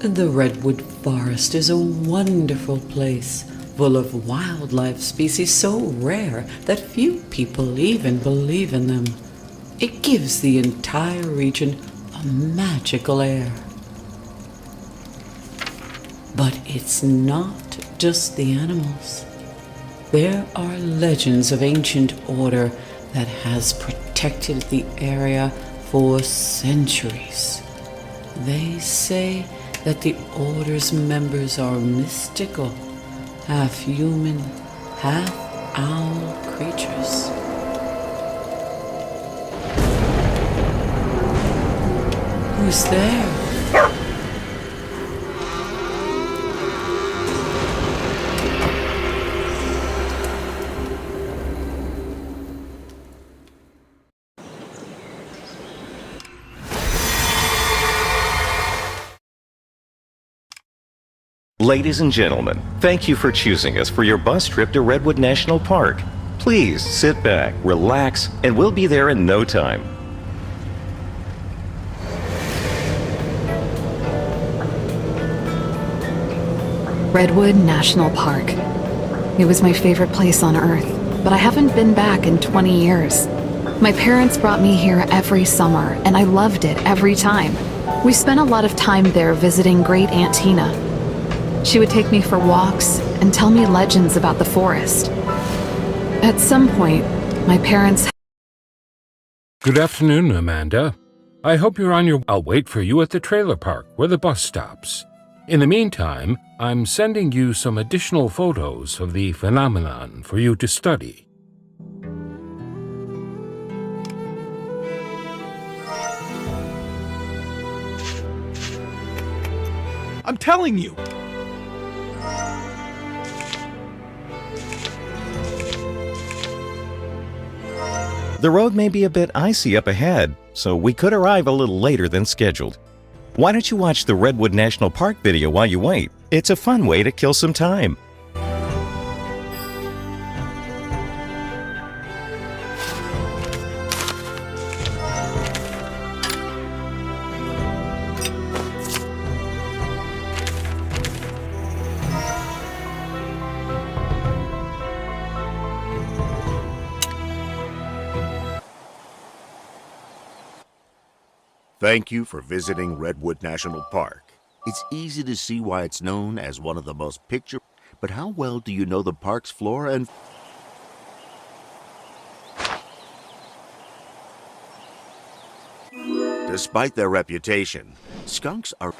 The Redwood Forest is a wonderful place, full of wildlife species so rare that few people even believe in them. It gives the entire region a magical air. But it's not just the animals. There are legends of ancient order that has protected the area for centuries. They say that the Order's members are mystical, half human, half owl creatures. Who's there? Ladies and gentlemen, thank you for choosing us for your bus trip to Redwood National Park. Please sit back, relax, and we'll be there in no time. Redwood National Park. It was my favorite place on Earth, but I haven't been back in 20 years. My parents brought me here every summer, and I loved it every time. We spent a lot of time there visiting Great Aunt Tina. She would take me for walks and tell me legends about the forest. At some point, my parents... Good afternoon, Amanda. I hope you're on your... I'll wait for you at the trailer park where the bus stops. In the meantime, I'm sending you some additional photos of the phenomenon for you to study. I'm telling you! The road may be a bit icy up ahead, so we could arrive a little later than scheduled. Why don't you watch the Redwood National Park video while you wait? It's a fun way to kill some time. Thank you for visiting Redwood National Park. It's easy to see why it's known as one of the most picturesque, but how well do you know the park's flora and... Despite their reputation, skunks are...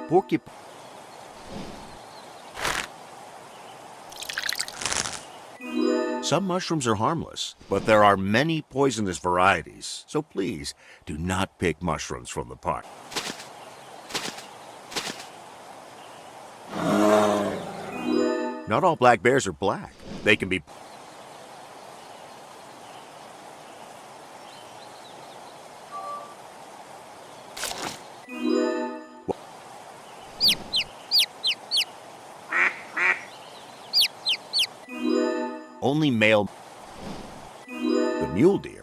Porcupine... Some mushrooms are harmless, but there are many poisonous varieties, so please do not pick mushrooms from the park. Not all black bears are black. They can be... Only male... The mule deer.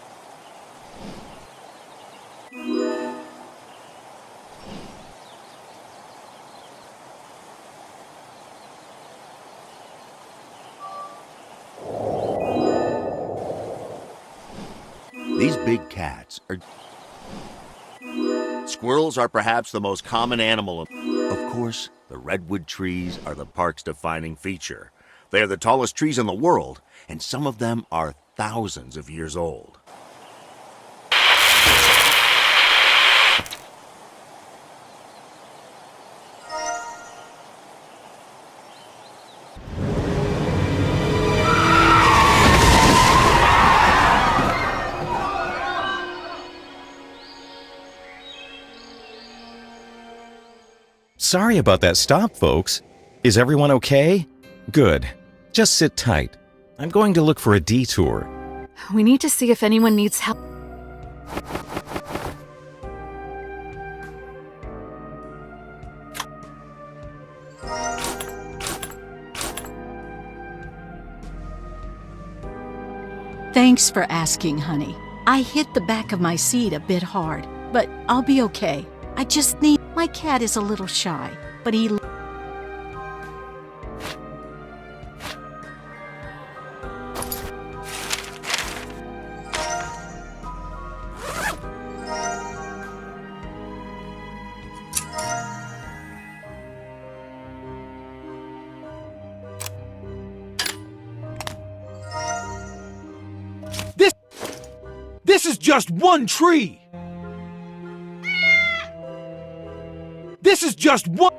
These big cats are... Squirrels are perhaps the most common animal. Of course, the redwood trees are the park's defining feature. They are the tallest trees in the world, and some of them are thousands of years old. Sorry about that stop, folks. Is everyone okay? Good. Just sit tight. I'm going to look for a detour. We need to see if anyone needs help. Thanks for asking, honey. I hit the back of my seat a bit hard, but I'll be okay. I just need... My cat is a little shy, but he... This is just one tree! This is just one...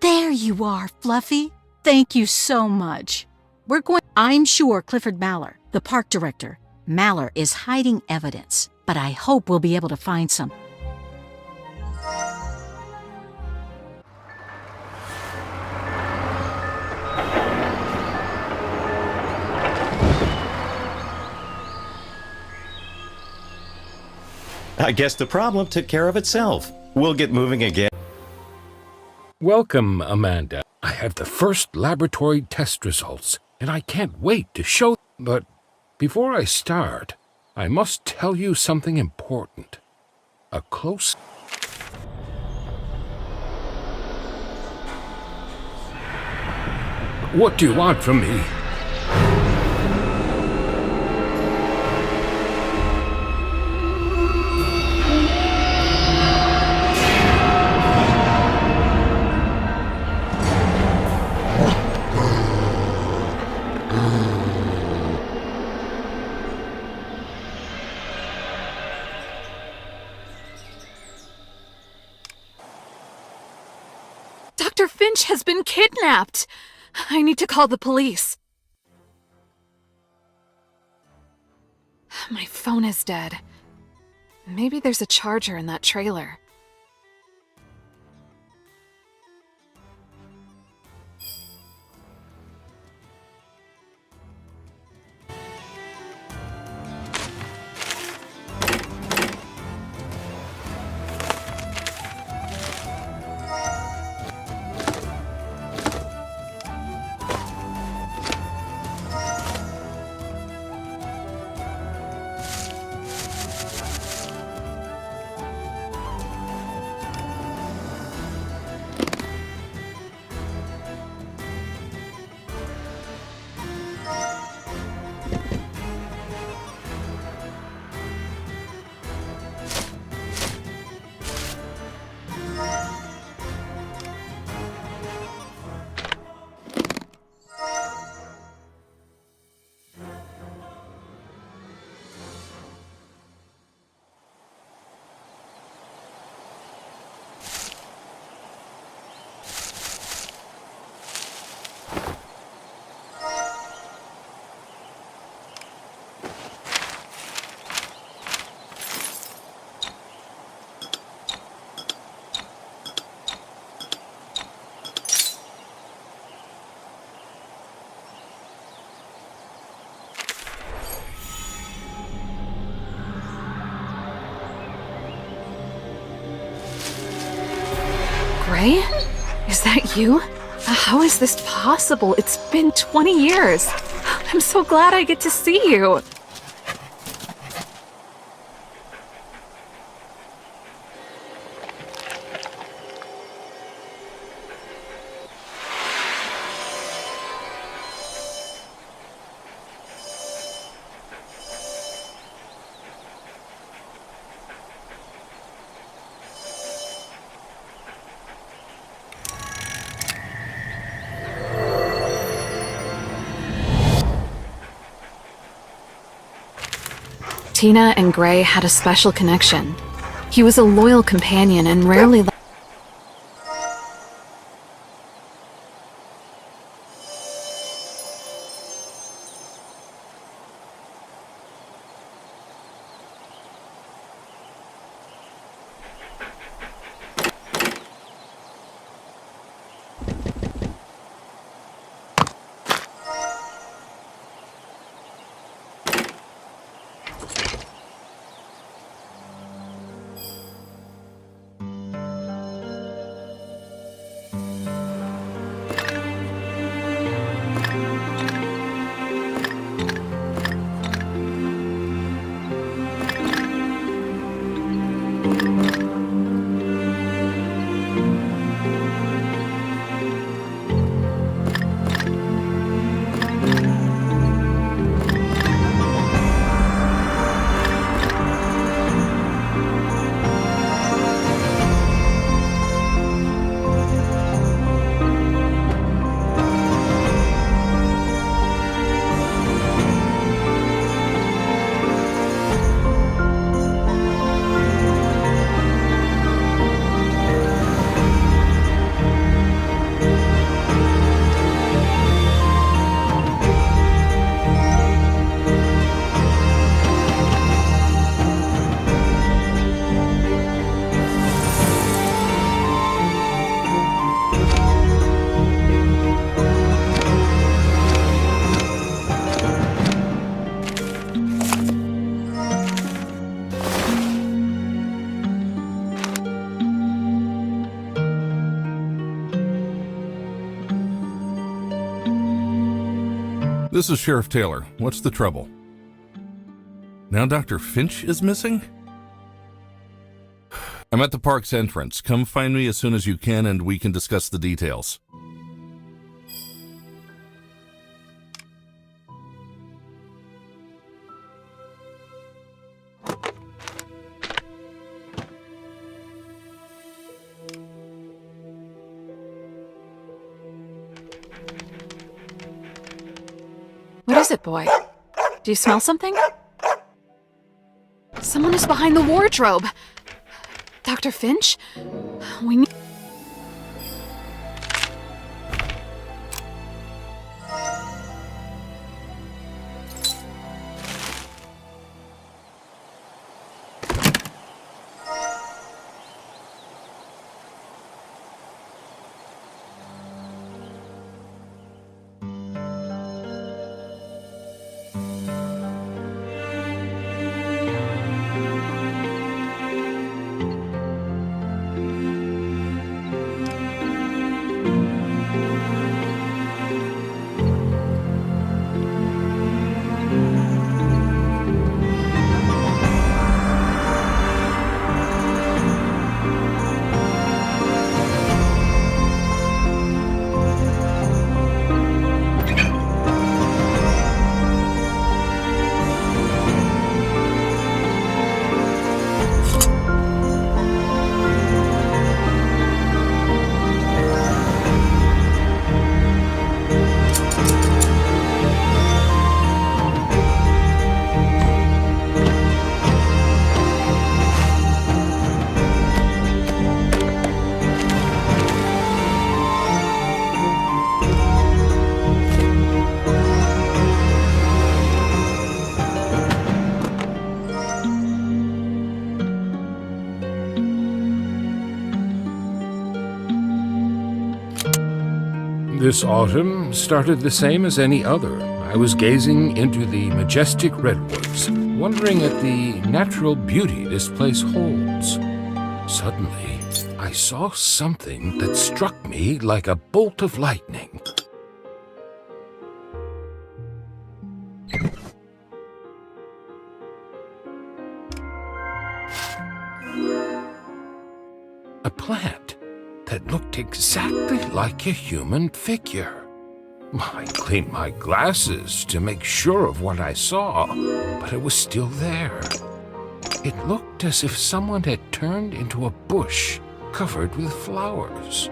There you are, Fluffy. Thank you so much. I'm sure Clifford Maller, the park director, Maller is hiding evidence, but I hope we'll be able to find some. I guess the problem took care of itself. We'll get moving again. Welcome, Amanda. I have the first laboratory test results, and I can't wait to show... But before I start, I must tell you something important. A close... What do you want from me? Dr. Finch has been kidnapped! I need to call the police. My phone is dead. Maybe there's a charger in that trailer. Gray? Is that you? How is this possible? It's been 20 years. I'm so glad I get to see you. Tina and Gray had a special connection. He was a loyal companion and rarely This is Sheriff Taylor. What's the trouble? Now Dr. Finch is missing? I'm at the park's entrance. Come find me as soon as you can and we can discuss the details. What is it, boy? Do you smell something? Someone is behind the wardrobe. Dr. Finch? We need... This autumn started the same as any other. I was gazing into the majestic redwoods, wondering at the natural beauty this place holds. Suddenly, I saw something that struck me like a bolt of lightning. A plant that looked exactly like a human figure. I cleaned my glasses to make sure of what I saw, but it was still there. It looked as if someone had turned into a bush covered with flowers.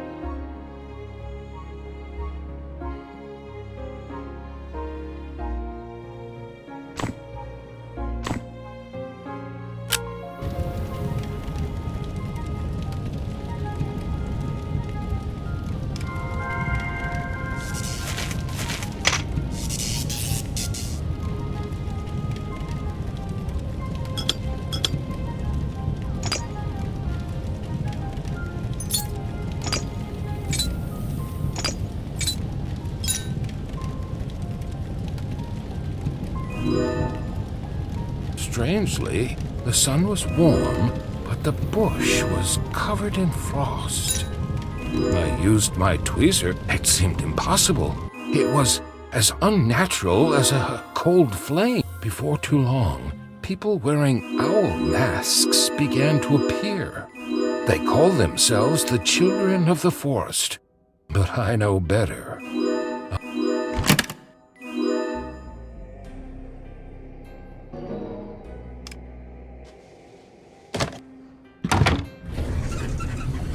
Strangely, the sun was warm, but the bush was covered in frost. I used my tweezer. It seemed impossible. It was as unnatural as a cold flame. Before too long, people wearing owl masks began to appear. They called themselves the Children of the Forest. But I know better.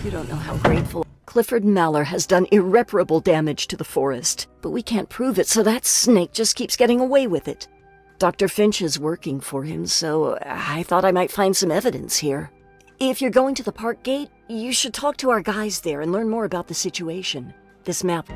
You don't know how grateful. Clifford Mallory has done irreparable damage to the forest, but we can't prove it, so that snake just keeps getting away with it. Dr. Finch is working for him, so I thought I might find some evidence here. If you're going to the park gate, you should talk to our guys there and learn more about the situation. This map...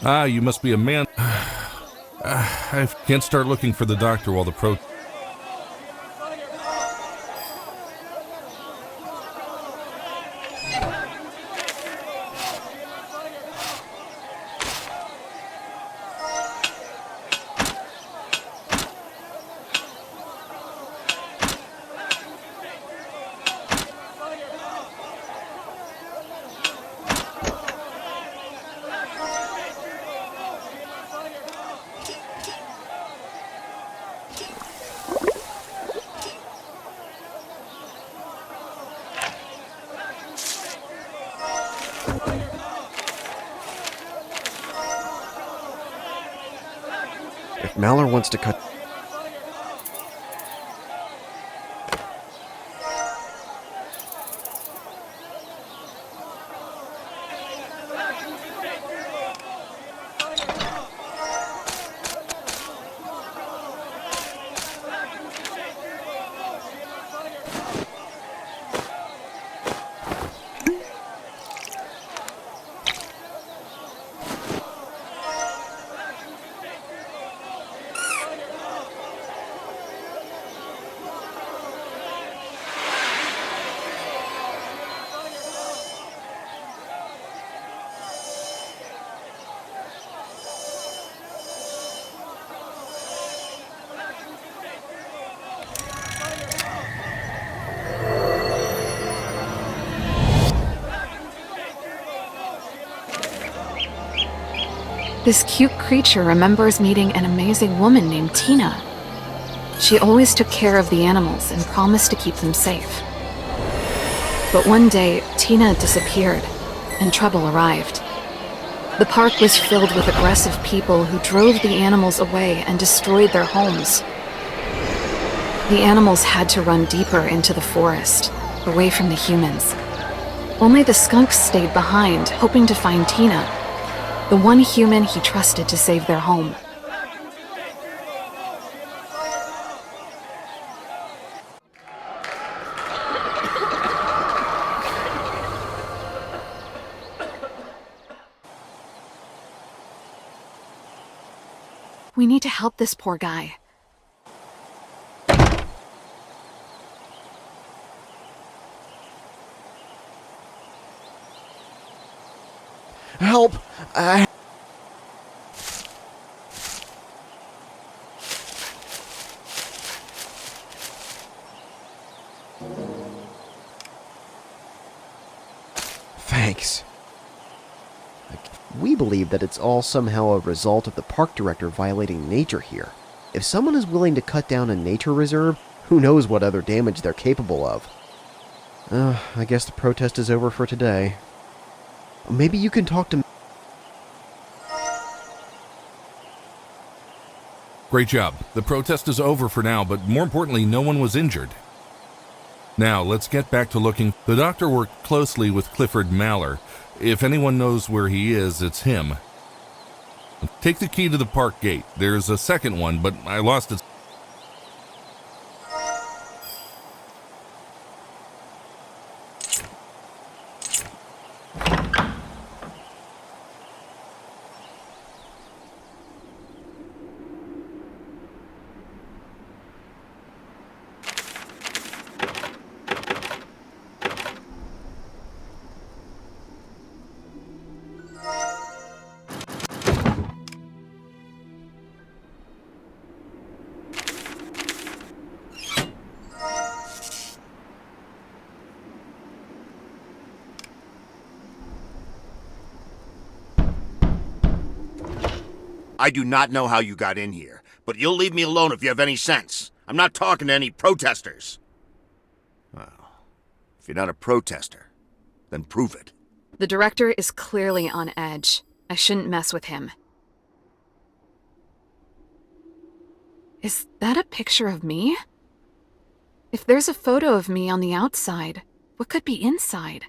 Ah, you must be a man. I can't start looking for the doctor while the pro... If Mallory wants to cut... This cute creature remembers meeting an amazing woman named Tina. She always took care of the animals and promised to keep them safe. But one day, Tina disappeared, and trouble arrived. The park was filled with aggressive people who drove the animals away and destroyed their homes. The animals had to run deeper into the forest, away from the humans. Only the skunks stayed behind, hoping to find Tina, the one human he trusted to save their home. We need to help this poor guy. Help! Thanks. We believe that it's all somehow a result of the park director violating nature here. If someone is willing to cut down a nature reserve, who knows what other damage they're capable of. I guess the protest is over for today. Maybe you can talk to... Great job. The protest is over for now, but more importantly, no one was injured. Now, let's get back to looking. The doctor worked closely with Clifford Maller. If anyone knows where he is, it's him. Take the key to the park gate. There's a second one, but I lost it. I do not know how you got in here, but you'll leave me alone if you have any sense. I'm not talking to any protesters. Well, if you're not a protester, then prove it. The director is clearly on edge. I shouldn't mess with him. Is that a picture of me? If there's a photo of me on the outside, what could be inside?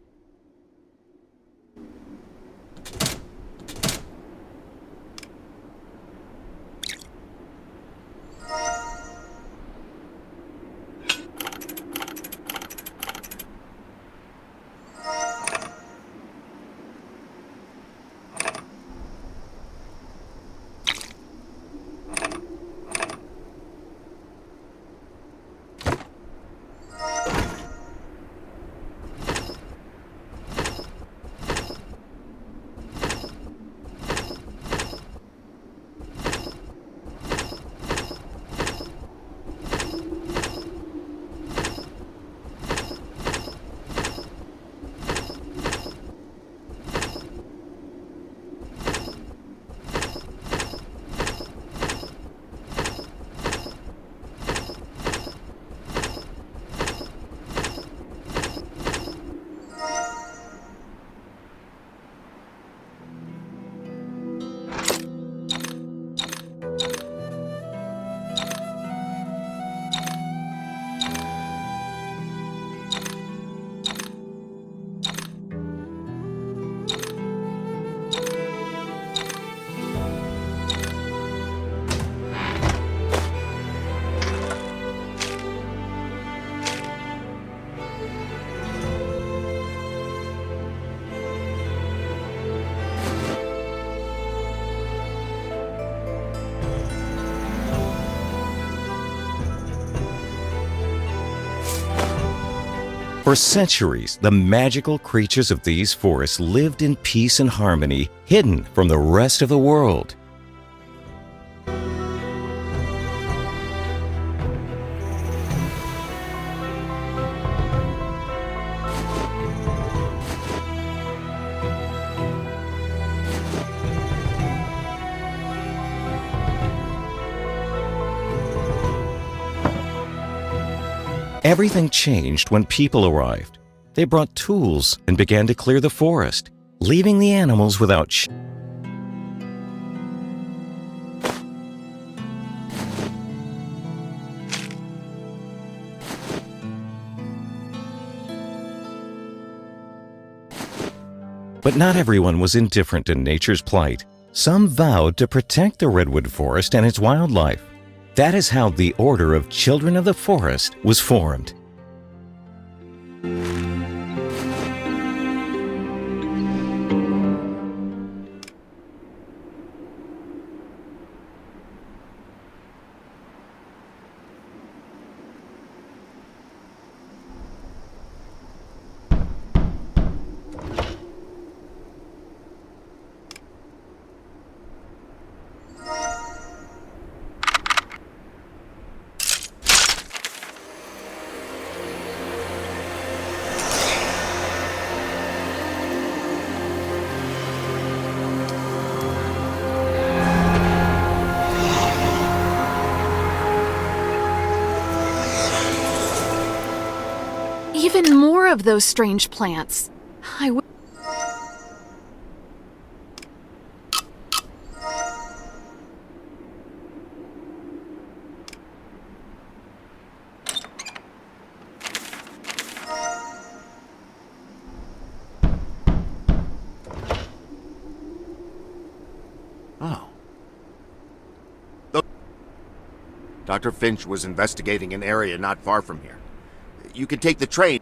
For centuries, the magical creatures of these forests lived in peace and harmony, hidden from the rest of the world. Everything changed when people arrived. They brought tools and began to clear the forest, leaving the animals without But not everyone was indifferent to nature's plight. Some vowed to protect the redwood forest and its wildlife. That is how the Order of Children of the Forest was formed. Even more of those strange plants. Oh. Dr. Finch was investigating an area not far from here. You can take the train.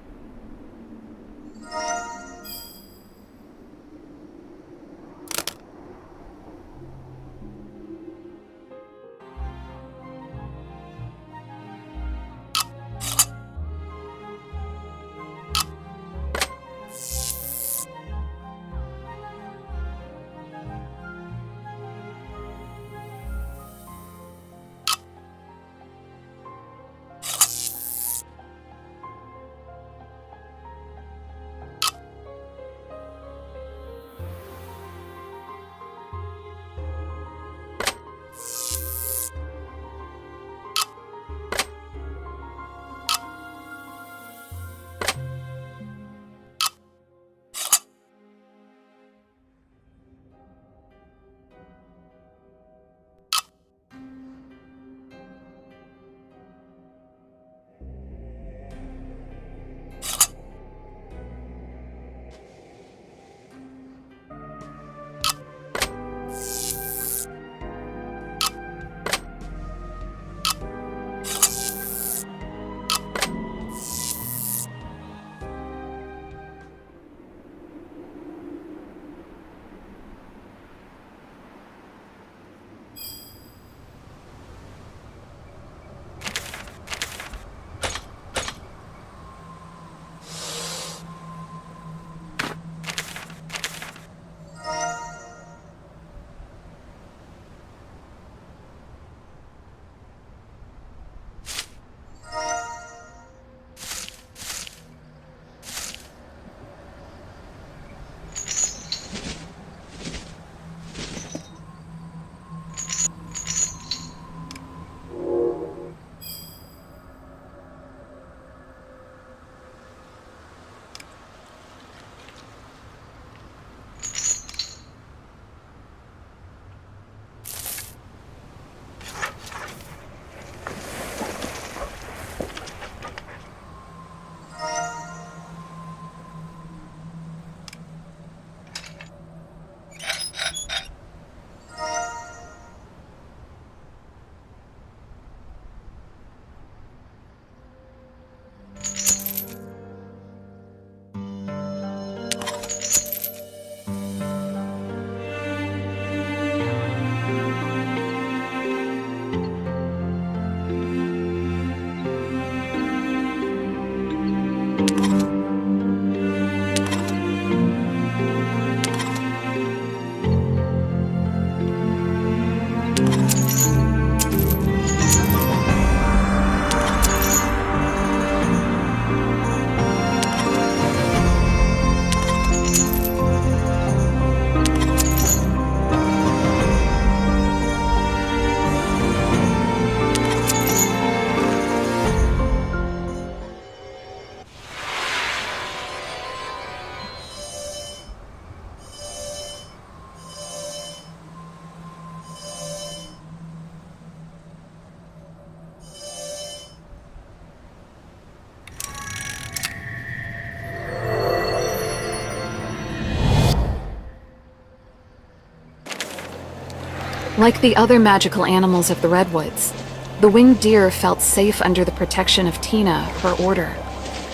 Like the other magical animals of the Redwoods, the winged deer felt safe under the protection of Tina, her order,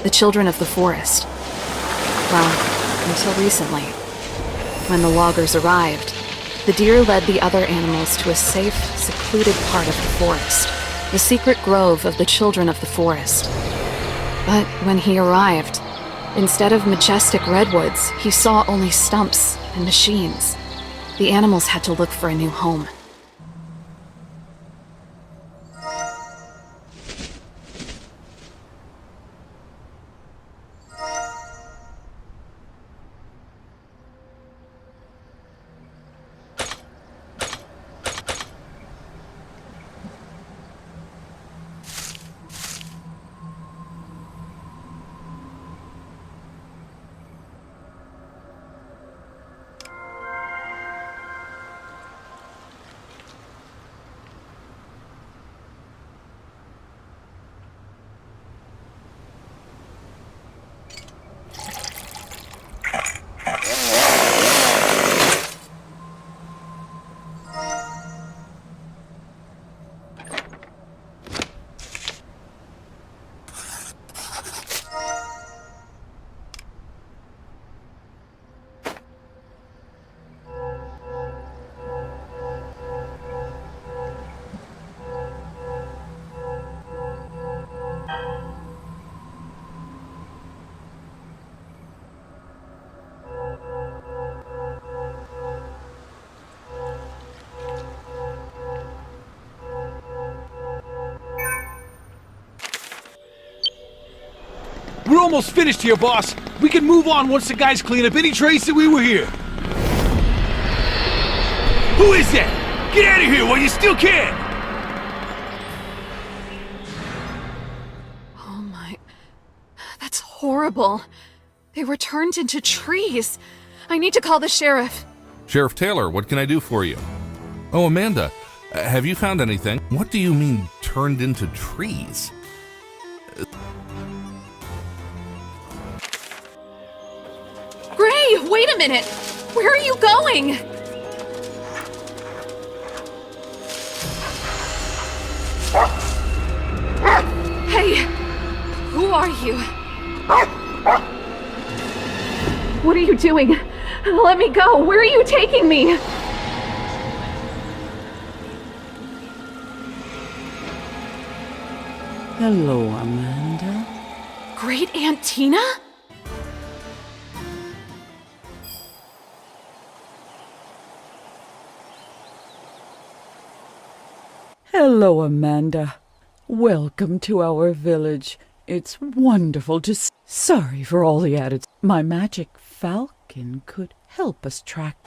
the children of the forest. Well, until recently. When the loggers arrived, the deer led the other animals to a safe, secluded part of the forest, the secret grove of the children of the forest. But when he arrived, instead of majestic redwoods, he saw only stumps and machines. The animals had to look for a new home. We're almost finished here, boss. We can move on once the guys clean up any trace that we were here. Who is that? Get out of here while you still can! Oh my... That's horrible. They were turned into trees. I need to call the sheriff. Sheriff Taylor, what can I do for you? Oh, Amanda, have you found anything? What do you mean, turned into trees? Gray, wait a minute! Where are you going? Hey, who are you? What are you doing? Let me go! Where are you taking me? Hello, Amanda. Great Aunt Tina? Hello, Amanda. Welcome to our village. It's wonderful to Sorry for all the added. My magic falcon could help us track.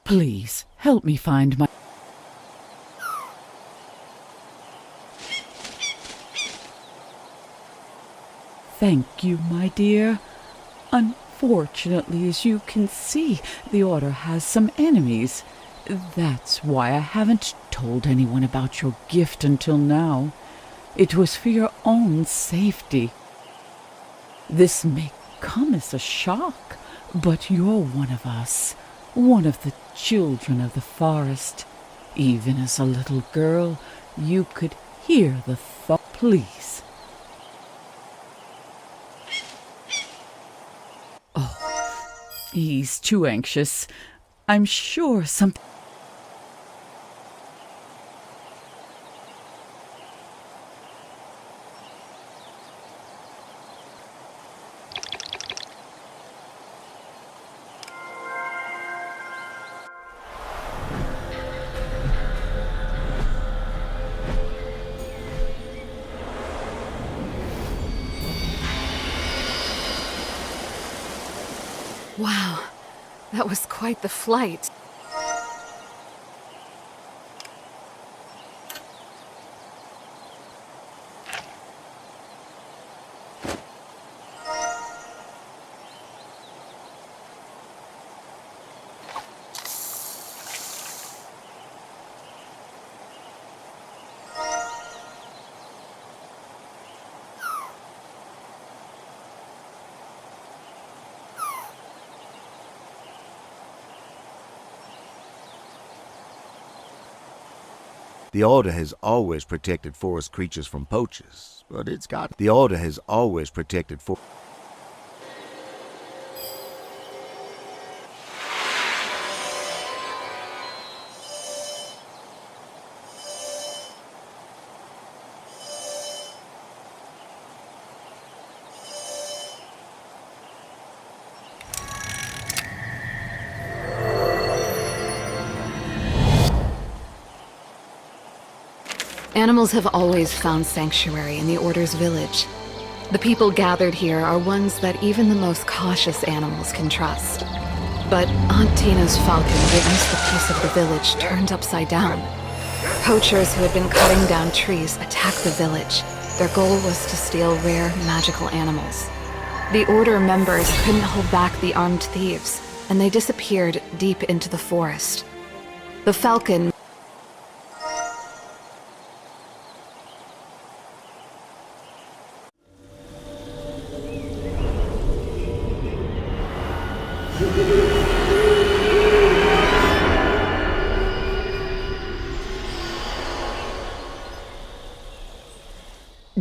Please, help me find my... Thank you, my dear. Unfortunately, as you can see, the Order has some enemies. That's why I haven't told anyone about your gift until now. It was for your own safety. This may come as a shock, but you're one of us, one of the children of the forest. Even as a little girl, you could hear the thought. Please. Oh, he's too anxious. I'm sure something... Wow, that was quite the flight. The Order has always protected forest creatures from poachers, but the Order has always protected Animals have always found sanctuary in the Order's village. The people gathered here are ones that even the most cautious animals can trust. But Aunt Tina's falcon witnessed the peace of the village turned upside down. Poachers who had been cutting down trees attacked the village. Their goal was to steal rare, magical animals. The Order members couldn't hold back the armed thieves, and they disappeared deep into the forest. The falcon...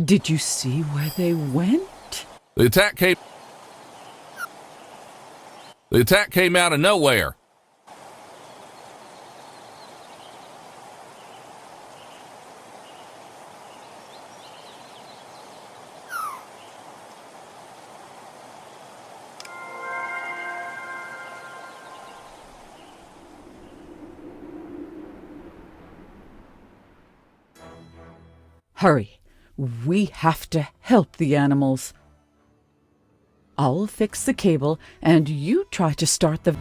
Did you see where they went? The attack came out of nowhere. Hurry. We have to help the animals. I'll fix the cable, and you try to start the...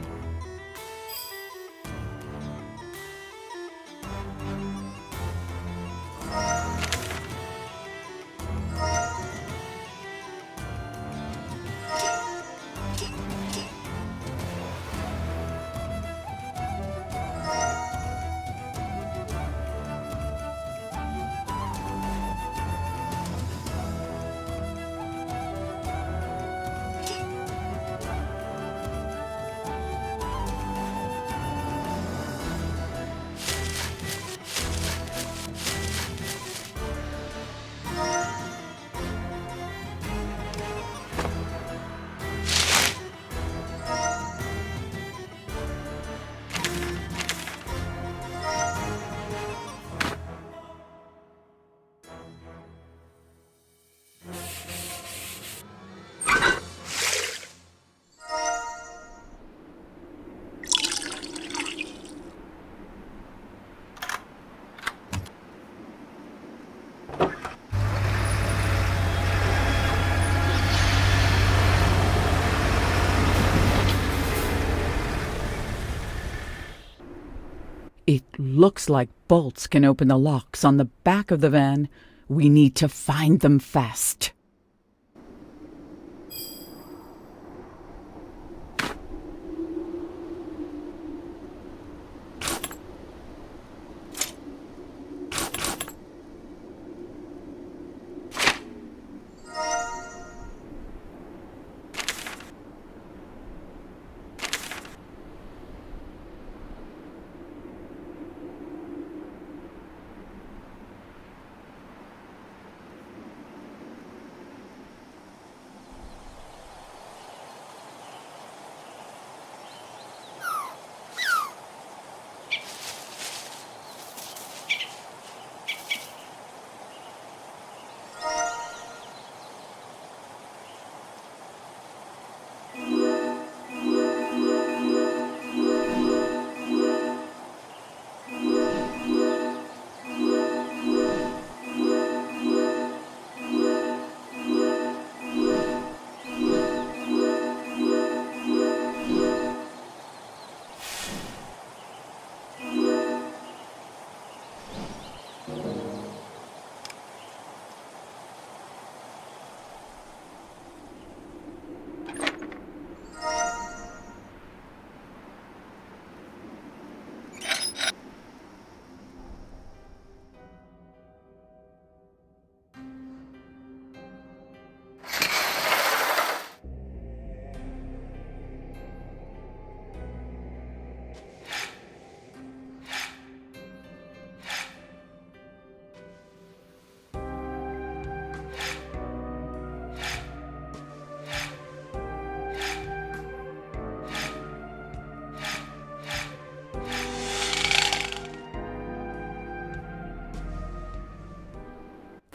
It looks like bolts can open the locks on the back of the van. We need to find them fast.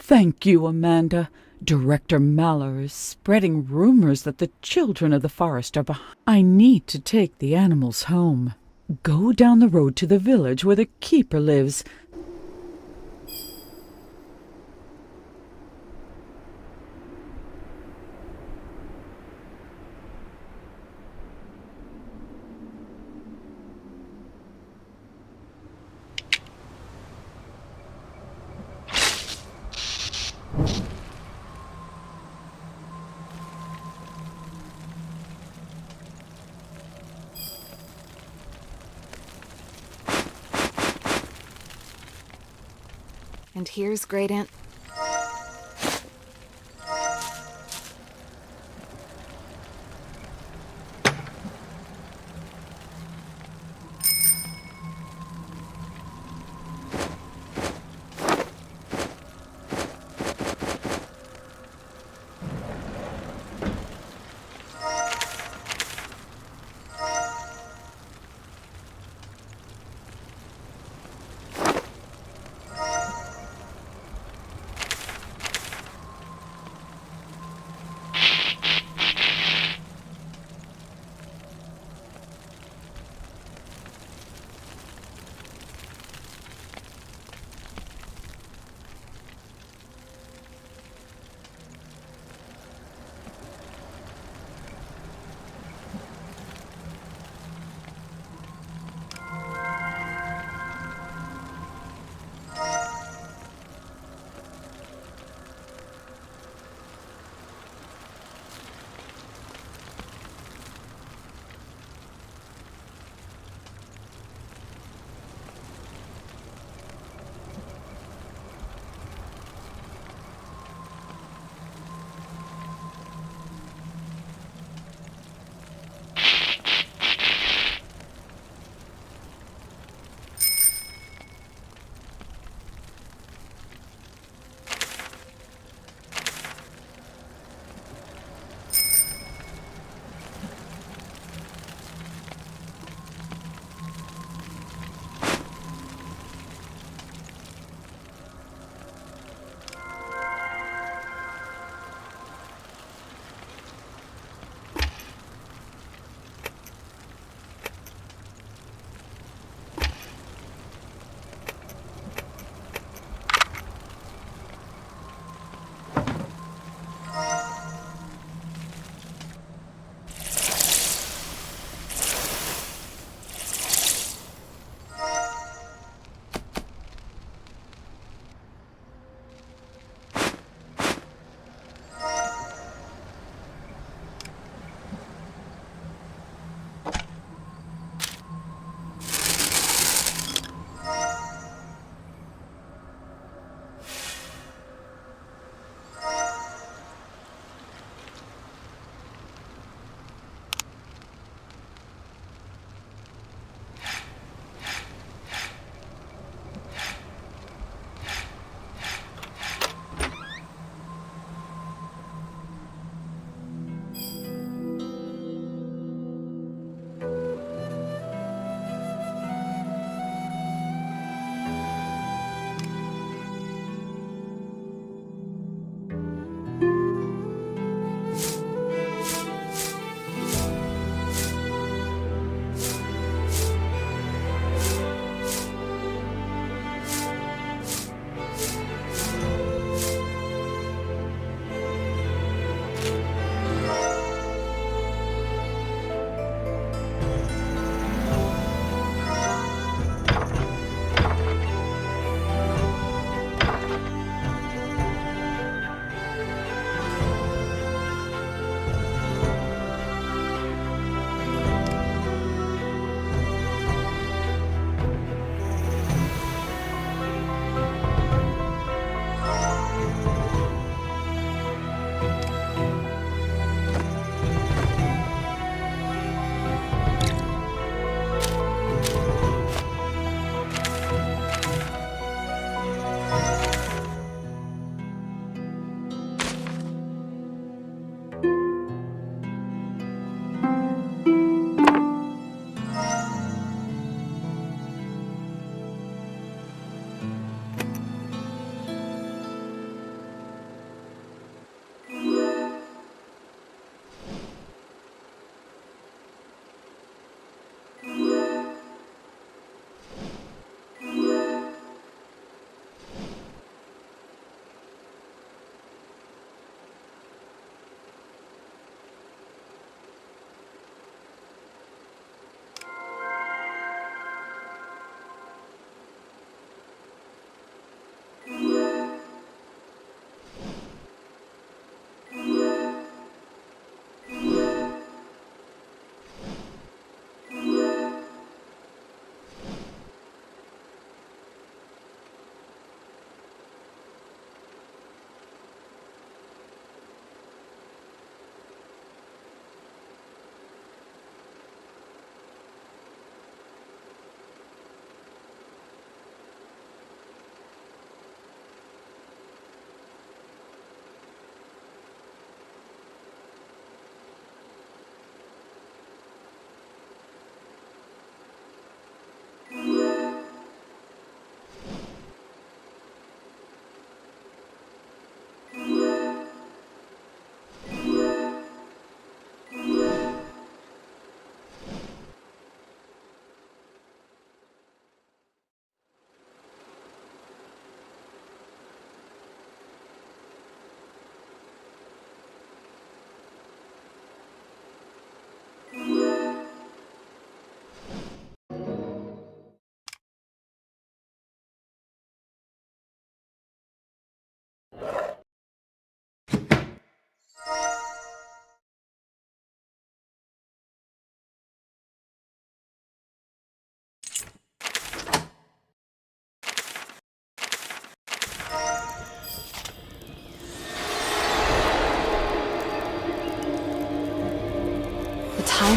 Thank you, Amanda. Director Maller is spreading rumors that the children of the forest are behind. I need to take the animals home. Go down the road to the village where the keeper lives. And here's Great Aunt.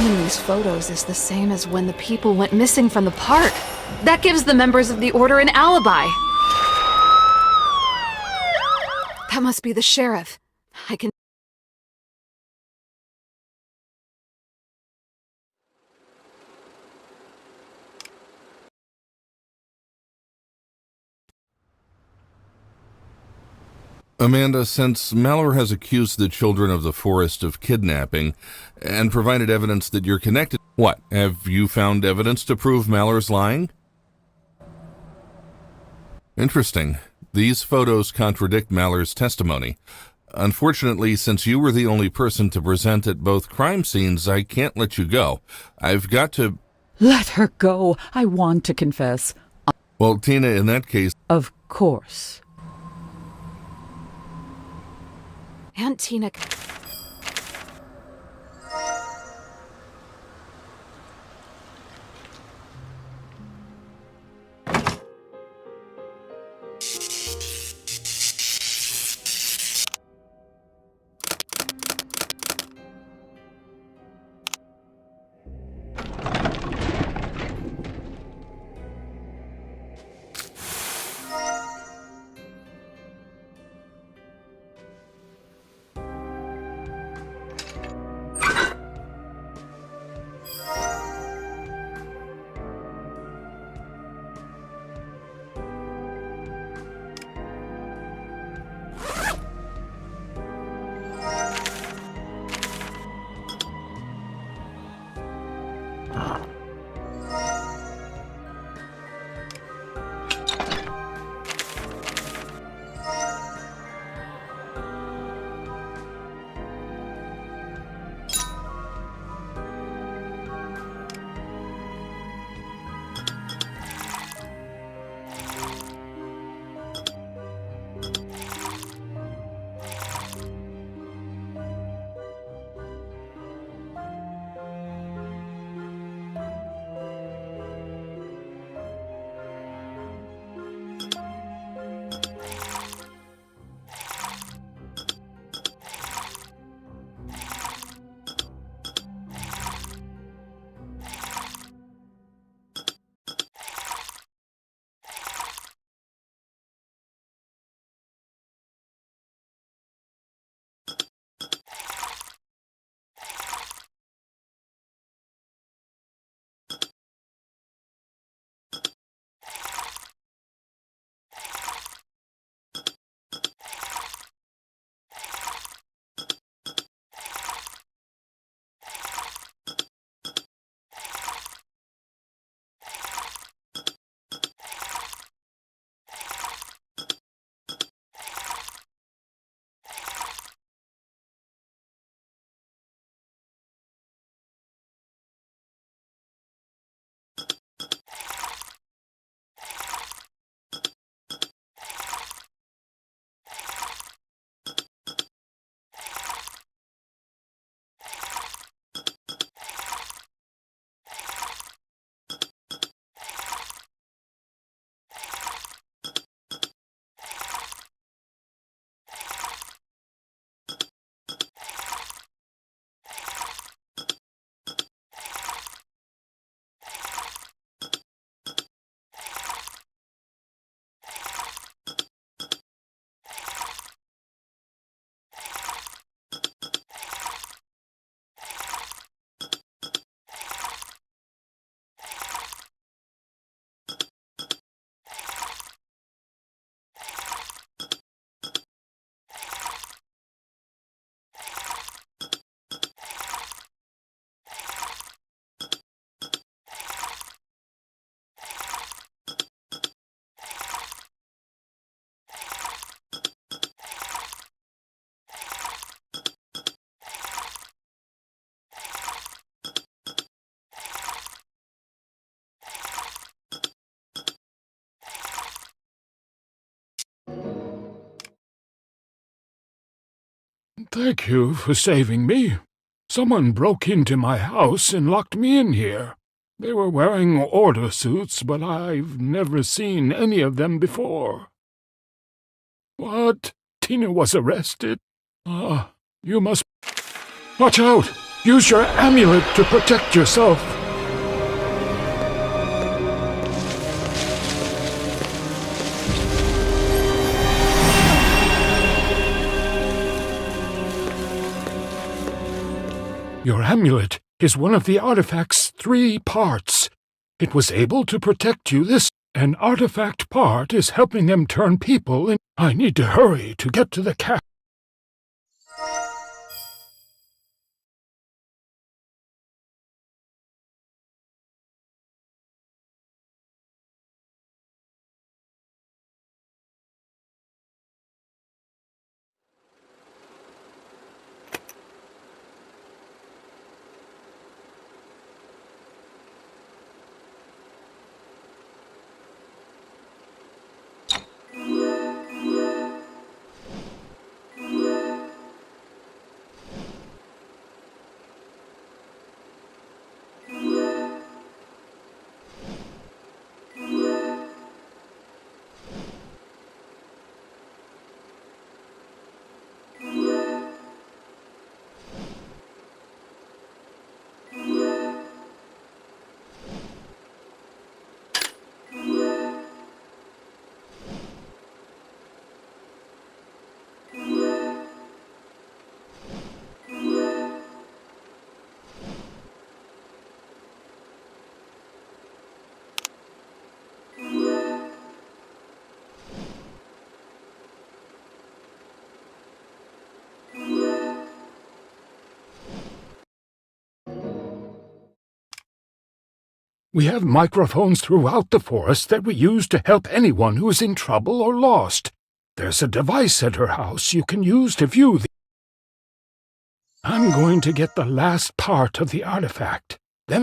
in these photos is the same as when the people went missing from the park. That gives the members of the Order an alibi. That must be the sheriff. I can... Amanda, since Mallory has accused the children of the forest of kidnapping and provided evidence that you're connected, what? Have you found evidence to prove Mallory's lying? Interesting. These photos contradict Mallory's testimony. Unfortunately, since you were the only person to present at both crime scenes, I can't let you go. I've got to... Let her go. I want to confess. Well, Tina, in that case... Of course. Aunt Tina... Thank you for saving me. Someone broke into my house and locked me in here. They were wearing order suits, but I've never seen any of them before. What? Tina was arrested? You must... Watch out! Use your amulet to protect yourself. Your amulet is one of the artifact's 3 parts. It was able to protect you. An artifact part is helping them turn people in. I need to hurry to get to the cat. We have microphones throughout the forest that we use to help anyone who is in trouble or lost. There's a device at her house you can use to view the... I'm going to get the last part of the artifact. Then...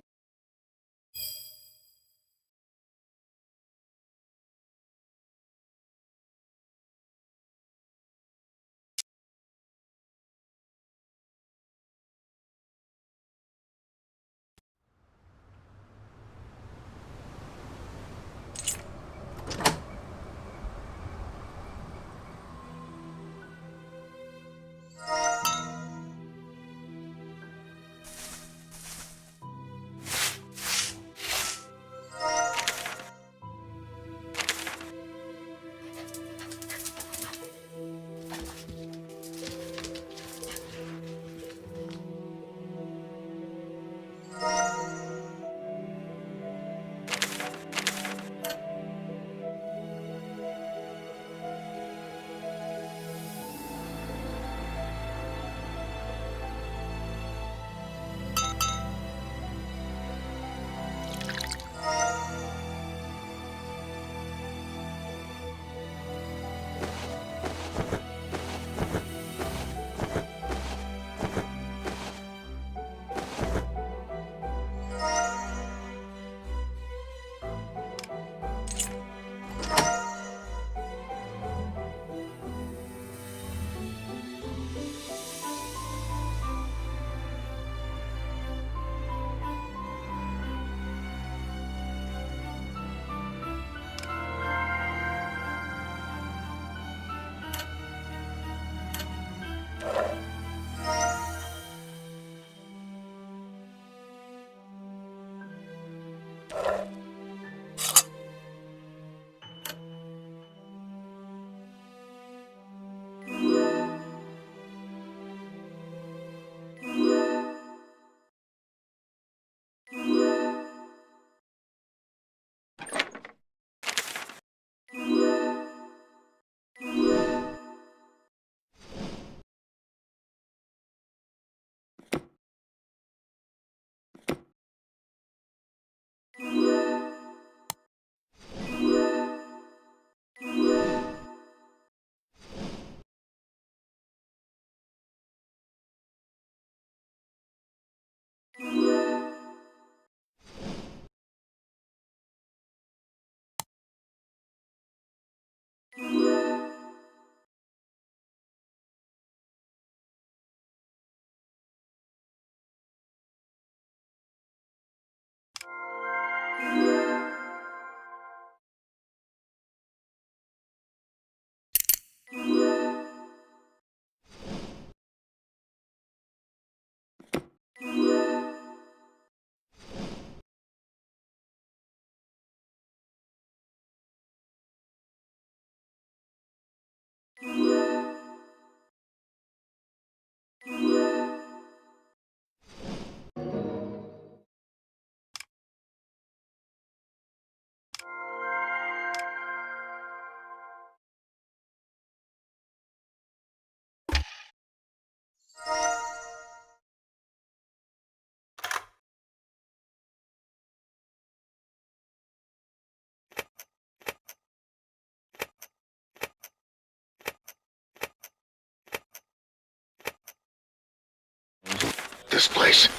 this place.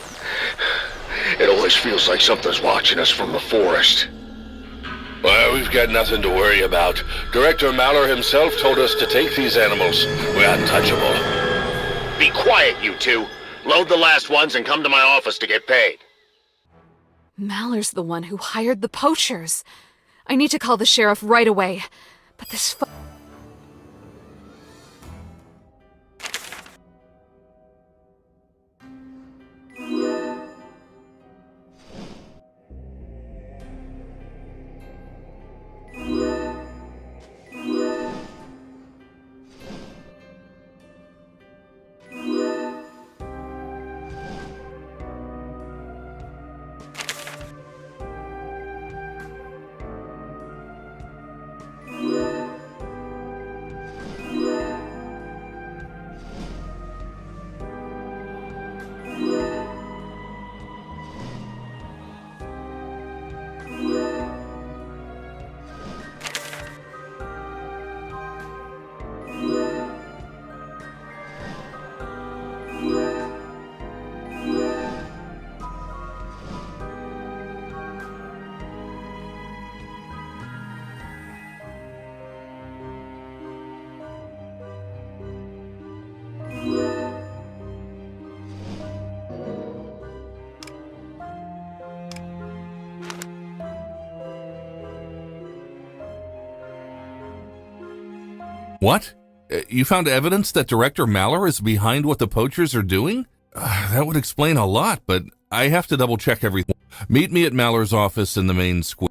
It always feels like something's watching us from the forest. Well, we've got nothing to worry about. Director Maller himself told us to take these animals. We're untouchable. Be quiet, you two. Load the last ones and come to my office to get paid. Maller's the one who hired the poachers. I need to call the sheriff right away. But this What? You found evidence that Director Maller is behind what the poachers are doing? That would explain a lot, but I have to double check everything. Meet me at Maller's office in the main square.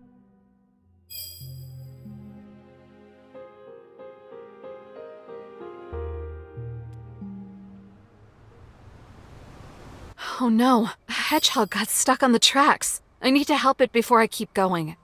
Oh no, a hedgehog got stuck on the tracks. I need to help it before I keep going.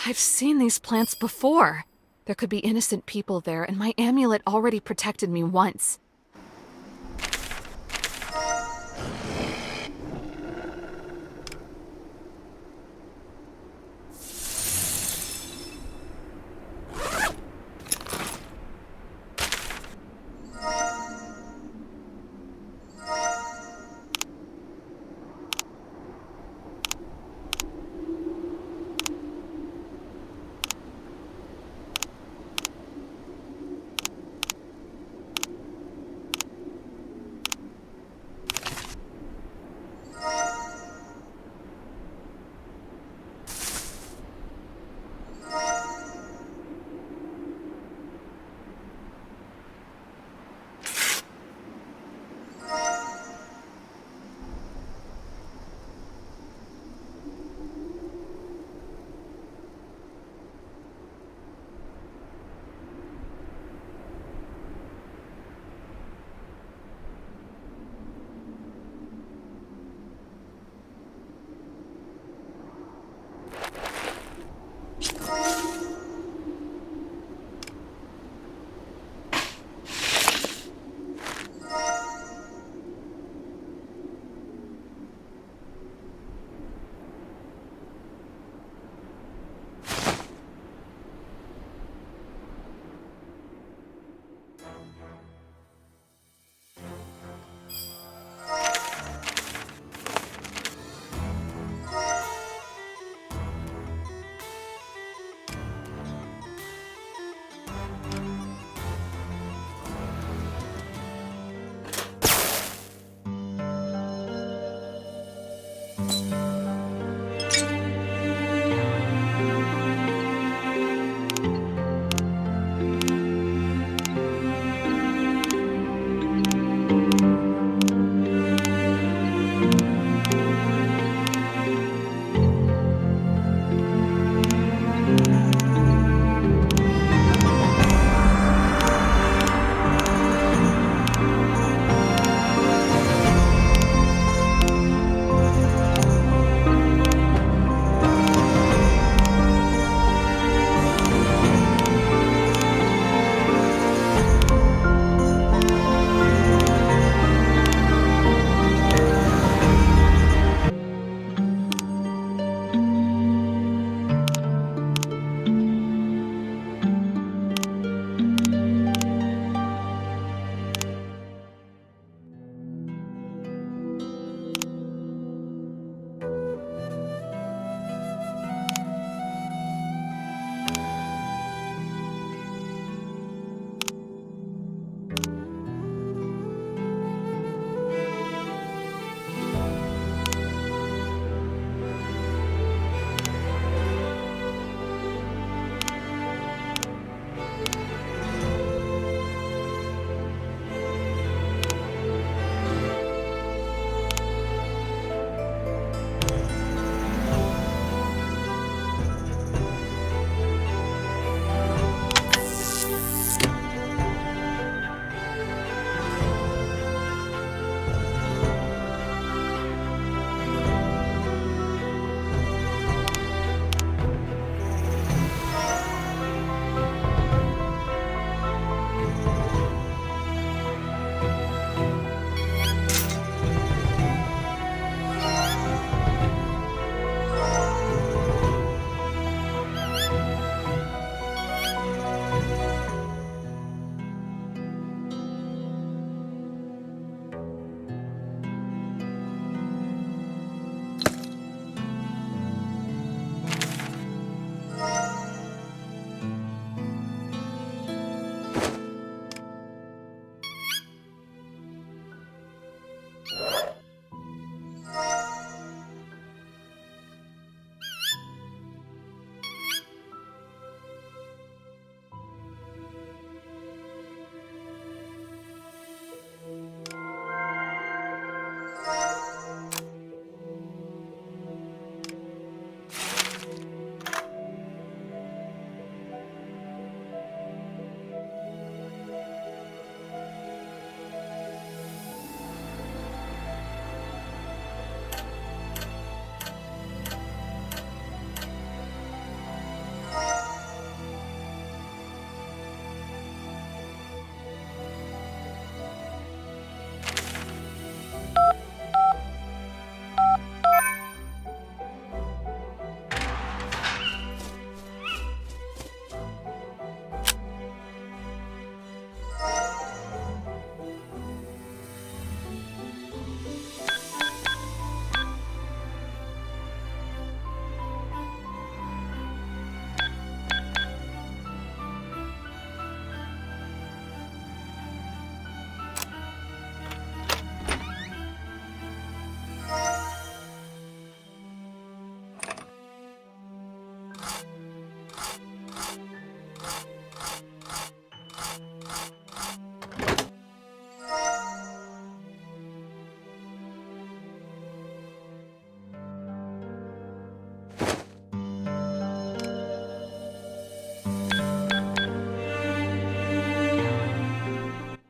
I've seen these plants before. There could be innocent people there, and my amulet already protected me once.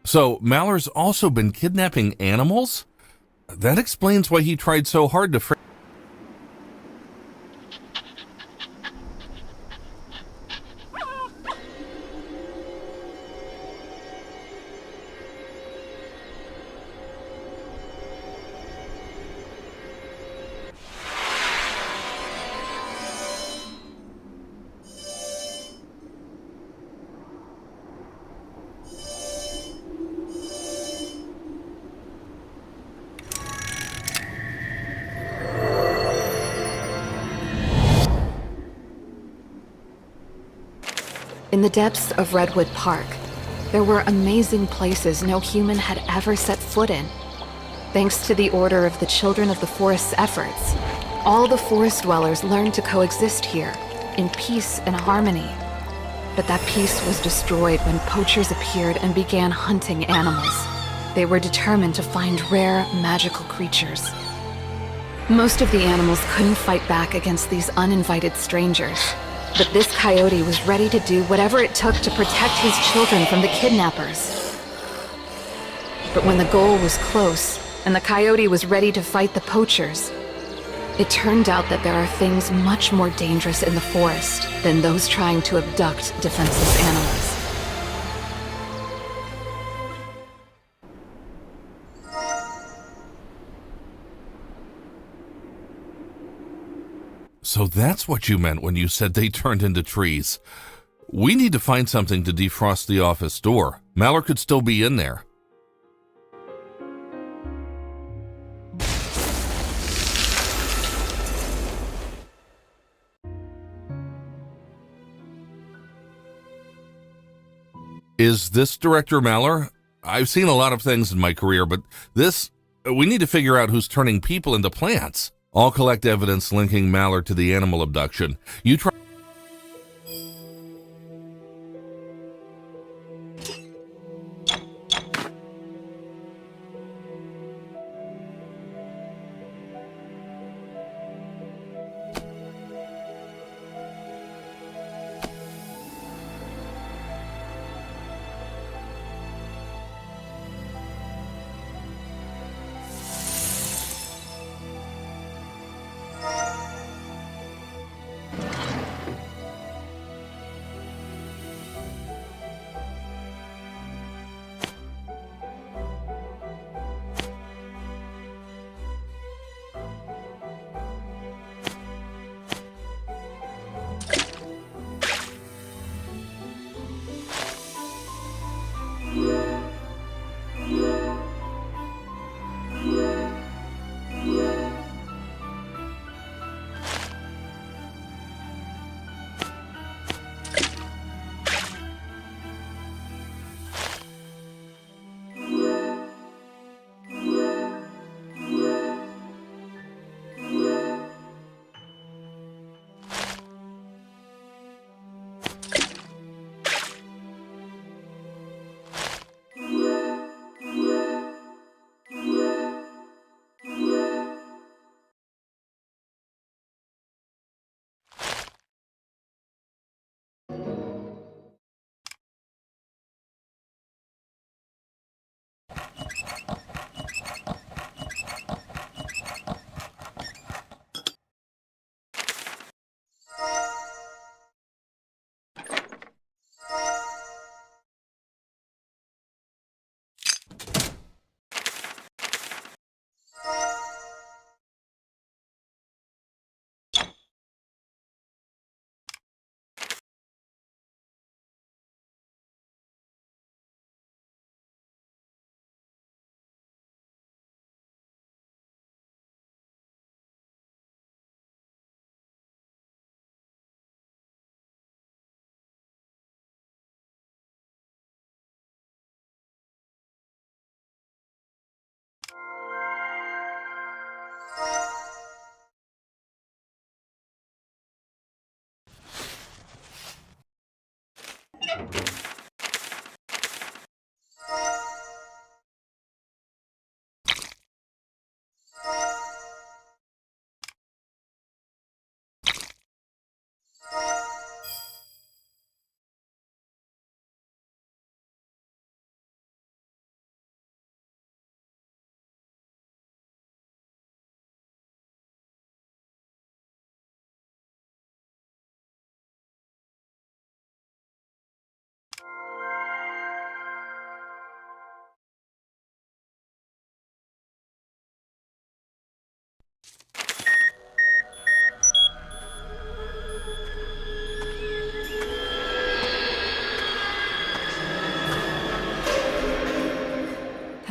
So, Maller's also been kidnapping animals? That explains why he tried so hard to In the depths of Redwood Park, there were amazing places no human had ever set foot in. Thanks to the Order of the Children of the Forest's efforts, all the forest dwellers learned to coexist here, in peace and harmony. But that peace was destroyed when poachers appeared and began hunting animals. They were determined to find rare, magical creatures. Most of the animals couldn't fight back against these uninvited strangers. But this coyote was ready to do whatever it took to protect his children from the kidnappers. But when the goal was close, and the coyote was ready to fight the poachers, it turned out that there are things much more dangerous in the forest than those trying to abduct defenseless animals. So that's what you meant when you said they turned into trees. We need to find something to defrost the office door. Maller could still be in there. Is this Director Maller? I've seen a lot of things in my career, but we need to figure out who's turning people into plants. I'll collect evidence linking Maller to the animal abduction. You try.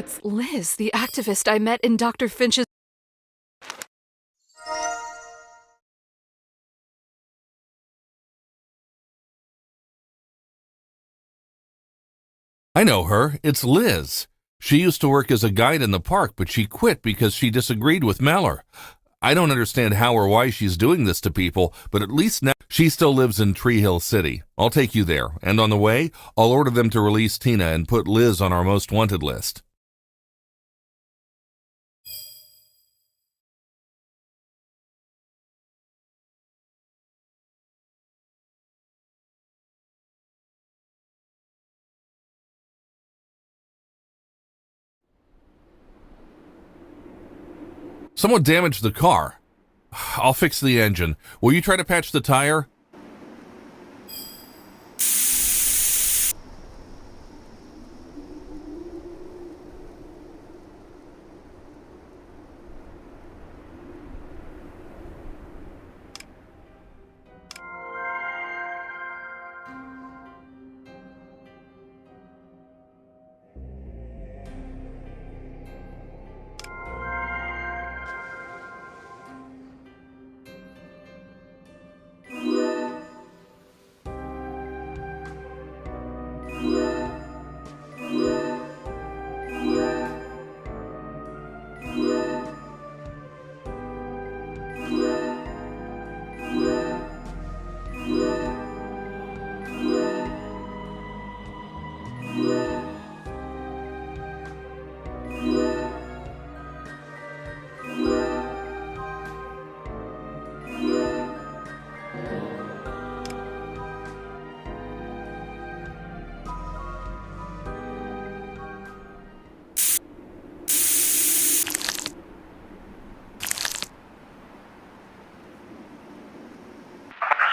That's Liz, the activist I met in Dr. Finch's... I know her. It's Liz. She used to work as a guide in the park, but she quit because she disagreed with Mallory. I don't understand how or why she's doing this to people, but at least now she still lives in Tree Hill City. I'll take you there, and on the way, I'll order them to release Tina and put Liz on our most wanted list. Someone damaged the car. I'll fix the engine. Will you try to patch the tire?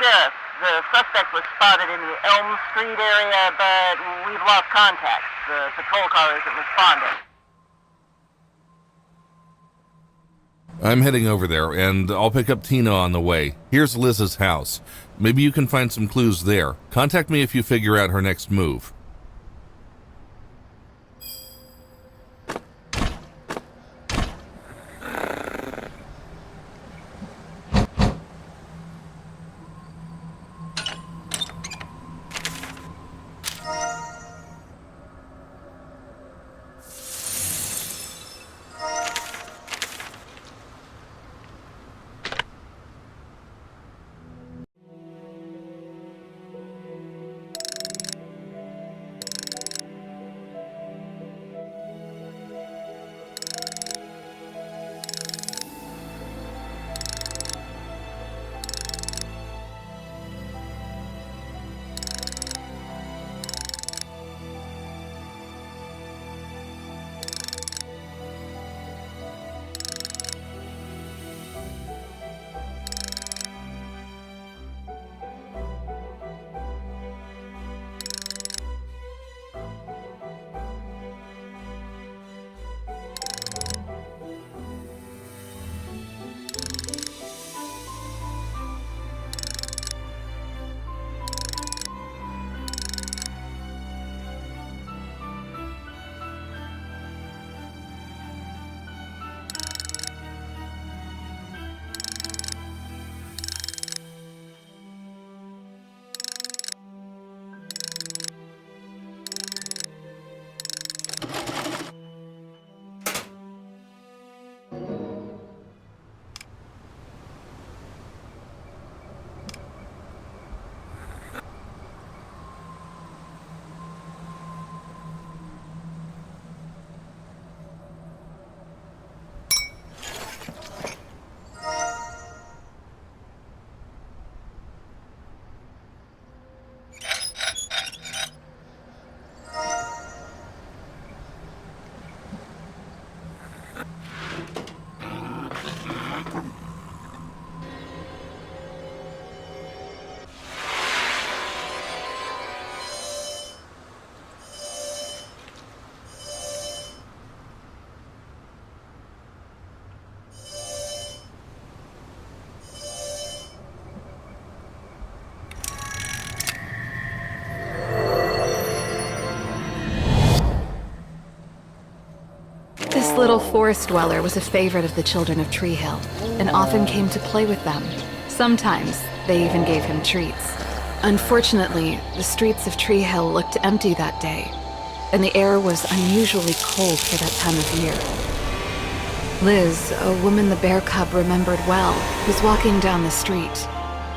Sheriff, the suspect was spotted in the Elm Street area, but we've lost contact. The patrol car isn't responding. I'm heading over there, and I'll pick up Tina on the way. Here's Liz's house. Maybe you can find some clues there. Contact me if you figure out her next move. This little forest dweller was a favorite of the children of Tree Hill, and often came to play with them. Sometimes they even gave him treats. Unfortunately, the streets of Tree Hill looked empty that day, and the air was unusually cold for that time of year. Liz, a woman the bear cub remembered well, was walking down the street.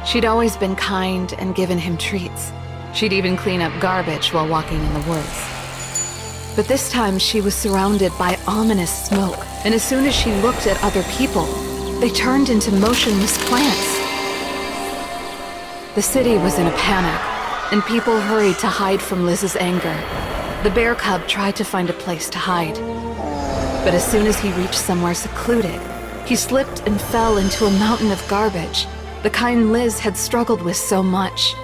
She'd always been kind and given him treats. She'd even clean up garbage while walking in the woods. But this time she was surrounded by ominous smoke, and as soon as she looked at other people, they turned into motionless plants. The city was in a panic, and people hurried to hide from Liz's anger. The bear cub tried to find a place to hide. But as soon as he reached somewhere secluded, he slipped and fell into a mountain of garbage, the kind Liz had struggled with so much.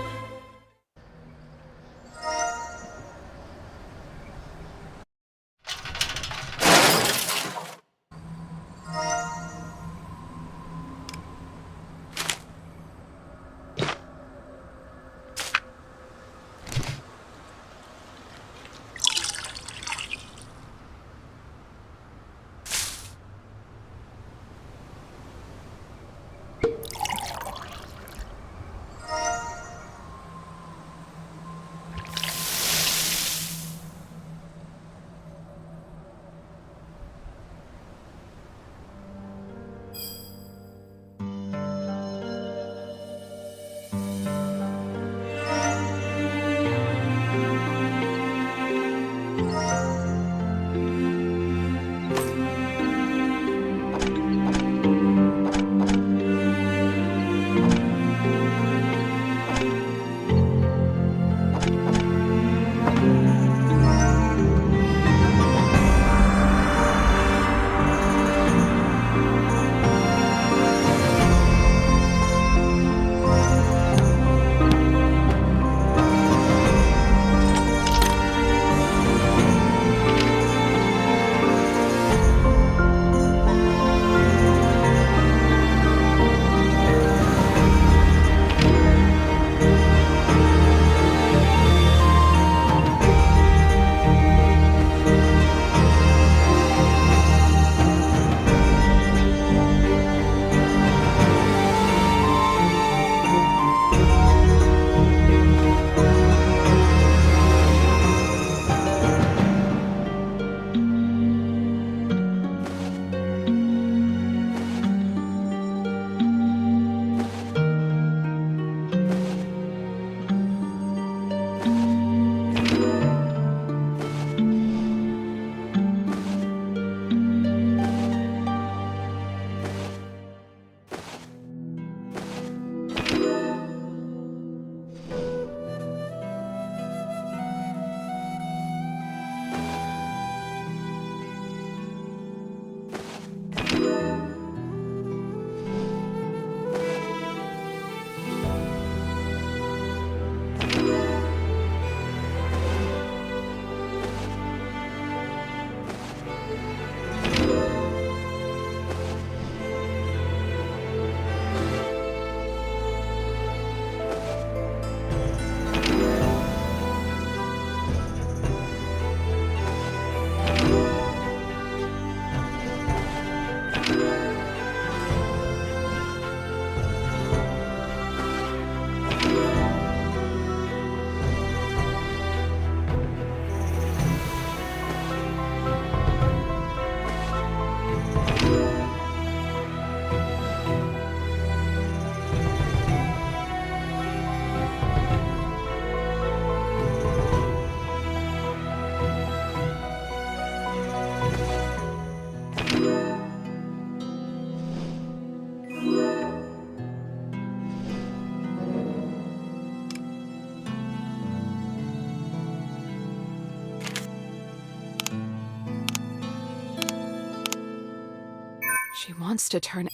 She wants to turn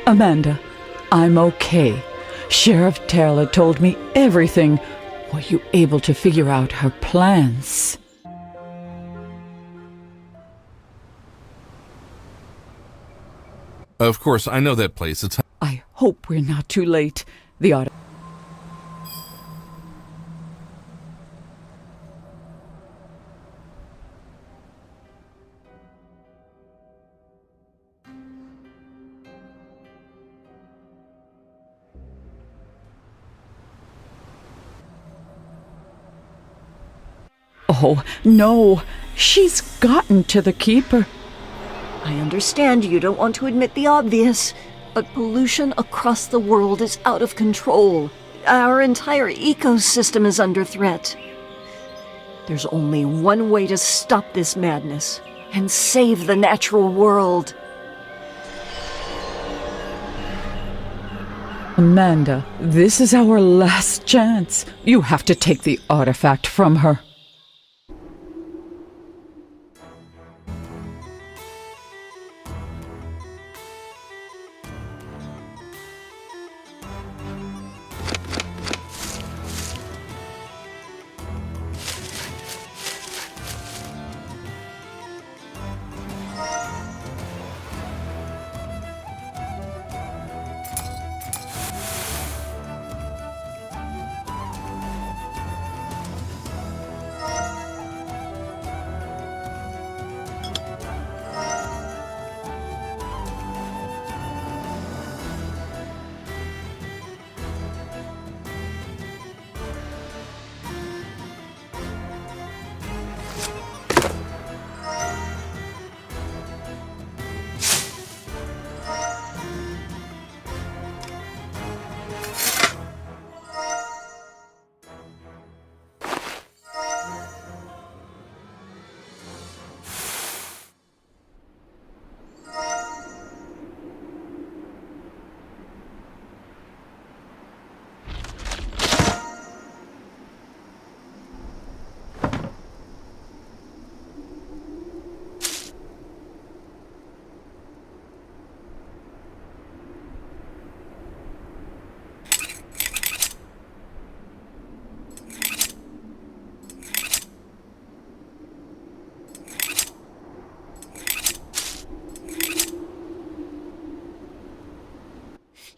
Amanda, I'm okay. Sheriff Terla told me everything. Were you able to figure out her plans? Of course, I know that place. It's... I hope we're not too late. The auto... Oh, no. She's gotten to the keeper. I understand you don't want to admit the obvious, but pollution across the world is out of control. Our entire ecosystem is under threat. There's only one way to stop this madness and save the natural world. Amanda, this is our last chance. You have to take the artifact from her.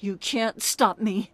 You can't stop me.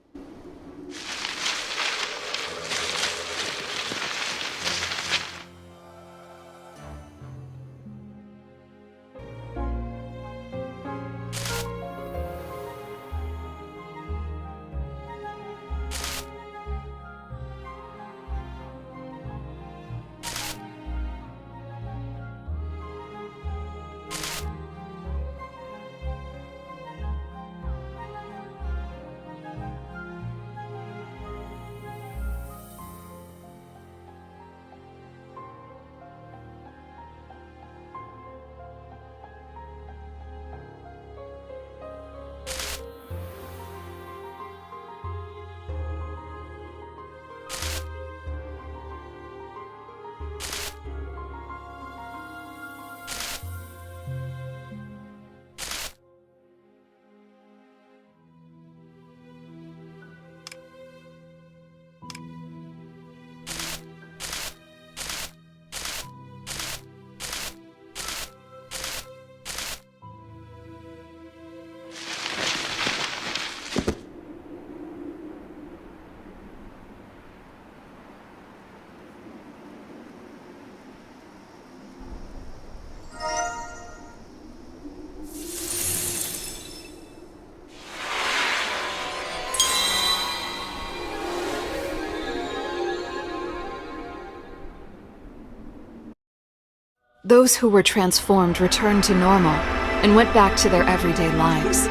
Those who were transformed returned to normal and went back to their everyday lives.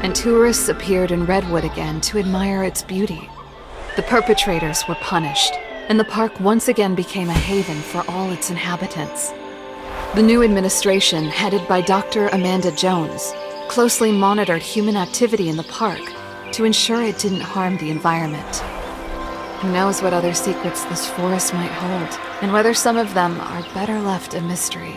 And tourists appeared in Redwood again to admire its beauty. The perpetrators were punished, and the park once again became a haven for all its inhabitants. The new administration, headed by Dr. Amanda Jones, closely monitored human activity in the park to ensure it didn't harm the environment. Who knows what other secrets this forest might hold, and whether some of them are better left a mystery.